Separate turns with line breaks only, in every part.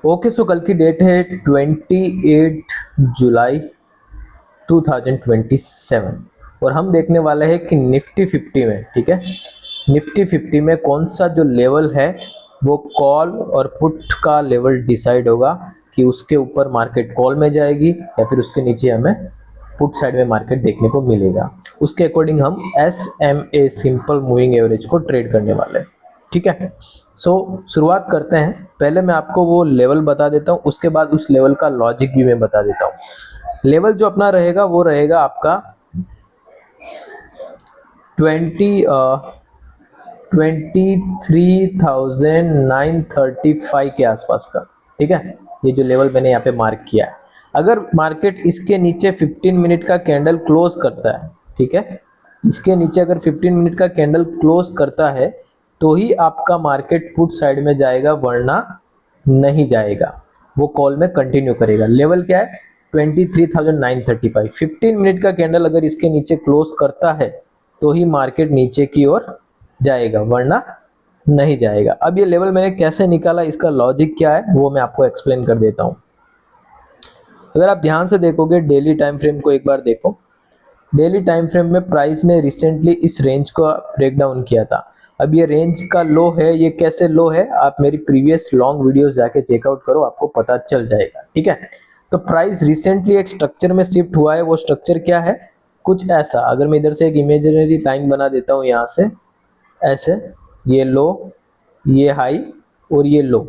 Okay, सो कल की date है 28 जुलाई 2027 और हम देखने वाले हैं कि निफ्टी 50 में, ठीक है, निफ्टी 50 में कौन सा जो लेवल है वो कॉल और पुट का लेवल डिसाइड होगा कि उसके ऊपर मार्केट कॉल में जाएगी या फिर उसके नीचे हमें पुट साइड में मार्केट देखने को मिलेगा। उसके अकॉर्डिंग हम SMA सिंपल मूविंग एवरेज को ट्रेड करने वाले हैं, ठीक है। शुरुआत करते हैं। पहले मैं आपको वो लेवल बता देता हूँ, उसके बाद उस लेवल का लॉजिक भी मैं बता देता हूँ। लेवल जो अपना रहेगा वो रहेगा आपका 23,935 के आसपास का, ठीक है। ये जो लेवल मैंने यहाँ पे मार्क किया है, अगर मार्केट इसके नीचे 15 मिनट का कैंडल क्लोज करता है, ठीक है, इसके नीचे अगर 15 मिनट का कैंडल क्लोज करता है तो ही आपका मार्केट पुट साइड में जाएगा, वरना नहीं जाएगा, वो कॉल में कंटिन्यू करेगा। लेवल क्या है? 23,935। 15 मिनट का कैंडल अगर इसके नीचे क्लोज करता है तो ही मार्केट नीचे की ओर जाएगा, वरना नहीं जाएगा। अब ये लेवल मैंने कैसे निकाला, इसका लॉजिक क्या है वो मैं आपको एक्सप्लेन कर देता हूँ। अगर आप ध्यान से देखोगे डेली टाइम फ्रेम को एक बार देखो। डेली टाइम फ्रेम में प्राइस ने रिसेंटली इस रेंज को ब्रेक डाउन किया था। अब ये रेंज का लो है, ये कैसे लो है आप मेरी प्रीवियस लॉन्ग वीडियोस जाके चेकआउट करो, आपको पता चल जाएगा, ठीक है। तो प्राइस रिसेंटली एक स्ट्रक्चर में शिफ्ट हुआ है। वो स्ट्रक्चर क्या है? कुछ ऐसा। अगर मैं इधर से एक इमेजिनरी लाइन बना देता हूँ, यहाँ से ऐसे, ये लो, ये हाई और ये लो,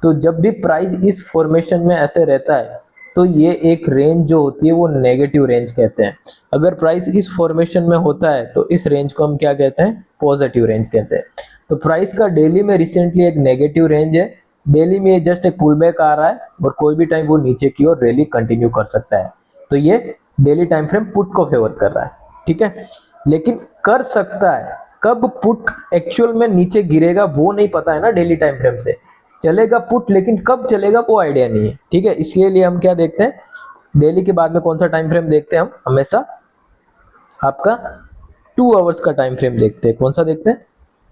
तो जब भी प्राइस इस फॉर्मेशन में ऐसे रहता है तो ये एक रेंज जो होती है वो नेगेटिव रेंज कहते हैं। अगर प्राइस इस फॉर्मेशन में होता है तो इस रेंज को हम क्या कहते हैं? पॉजिटिव रेंज कहते हैं। तो प्राइस का डेली में रिसेंटली एक नेगेटिव रेंज है। डेली में जस्ट एक पुल बैक आ रहा है और कोई भी टाइम वो नीचे की ओर रैली कंटिन्यू कर सकता है। तो ये डेली टाइम फ्रेम पुट को फेवर कर रहा है, ठीक है। लेकिन कर सकता है कब पुट एक्चुअल में नीचे गिरेगा वो नहीं पता है ना। डेली टाइम फ्रेम से चलेगा पुट, लेकिन कब चलेगा वो आइडिया नहीं है, ठीक है। इसलिए हम क्या देखते हैं, डेली के बाद में कौन सा टाइम फ्रेम देखते हैं? हम हमेशा आपका 2 आवर्स का टाइम फ्रेम देखते हैं। कौन सा देखते हैं?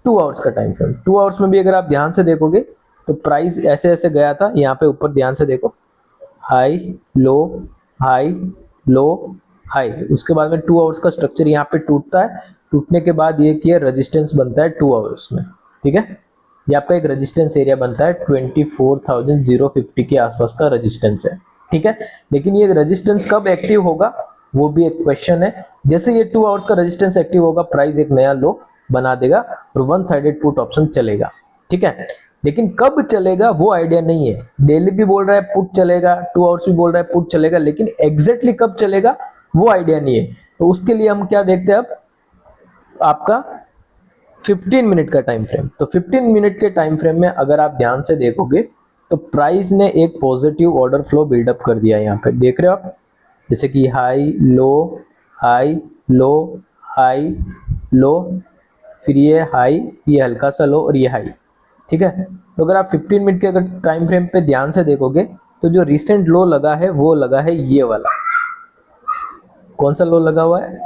2 आवर्स का टाइम फ्रेम। 2 आवर्स में भी अगर आप ध्यान से देखोगे तो प्राइस ऐसे ऐसे गया था। यहाँ पे ऊपर ध्यान से देखो, high low high low high. उसके बाद में 2 आवर्स का स्ट्रक्चर यहाँ पे टूटता है। टूटने के बाद ये किया रेजिस्टेंस बनता है 2 आवर्स में, ठीक है। ये आपका एक रेजिस्टेंस एरिया बनता है, 24,050 के आसपास का रेजिस्टेंस है, ठीक है। लेकिन ये रेजिस्टेंस कब एक्टिव होगा वो भी एक क्वेश्चन है। जैसे ये 2 आवर्स का रेजिस्टेंस एक्टिव होगा, प्राइस एक नया लो बना देगा और वन साइडेड पुट ऑप्शन चलेगा, ठीक है। लेकिन कब चलेगा वो आइडिया नहीं है। डेली भी बोल रहा है पुट चलेगा, 2 आवर्स भी बोल रहा है पुट चलेगा, लेकिन एग्जैक्टली कब चलेगा वो आइडिया नहीं है। तो उसके लिए हम क्या देखते हैं, अब आपका 15 मिनट का टाइम फ्रेम। तो 15 मिनट के टाइम फ्रेम में अगर आप ध्यान से देखोगे तो प्राइस ने एक पॉजिटिव ऑर्डर फ्लो बिल्डअप कर दिया। यहाँ पे देख रहे हो आप, जैसे कि high low high low high low, फिर ये हाई, ये हल्का सा लो और ये हाई, ठीक है। तो अगर आप 15 मिनट के अगर टाइम फ्रेम पे ध्यान से देखोगे तो जो रिसेंट लो लगा है वो लगा है ये वाला। कौन सा लो लगा हुआ है?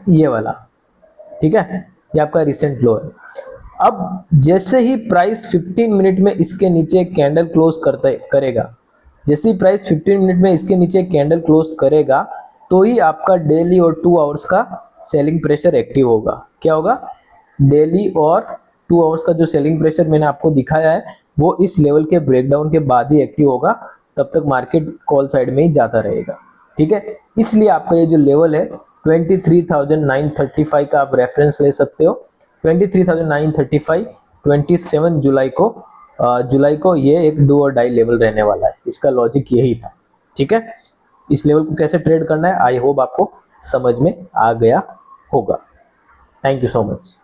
ये वाला, ठीक है। ये आपका रिसेंट लो है। अब जैसे ही प्राइस 15 मिनट में इसके नीचे कैंडल क्लोज करेगा, जैसे ही प्राइस 15 मिनट में इसके नीचे कैंडल क्लोज करेगा तो ही आपका डेली और 2 आवर्स का सेलिंग प्रेशर एक्टिव होगा। क्या होगा? डेली और 2 आवर्स का जो सेलिंग प्रेशर मैंने आपको दिखाया है वो इस लेवल के ब्रेकडाउन के बाद ही एक्टिव होगा। तब तक मार्केट कॉल साइड में ही जाता रहेगा, ठीक है। इसलिए आपका ये जो लेवल है 23,935 का आप रेफरेंस ले सकते हो। 23,935 27 जुलाई को ये एक डू और डाई लेवल रहने वाला है। इसका लॉजिक यही था, ठीक है। इस लेवल को कैसे ट्रेड करना है आई होप आपको समझ में आ गया होगा। Thank you so much.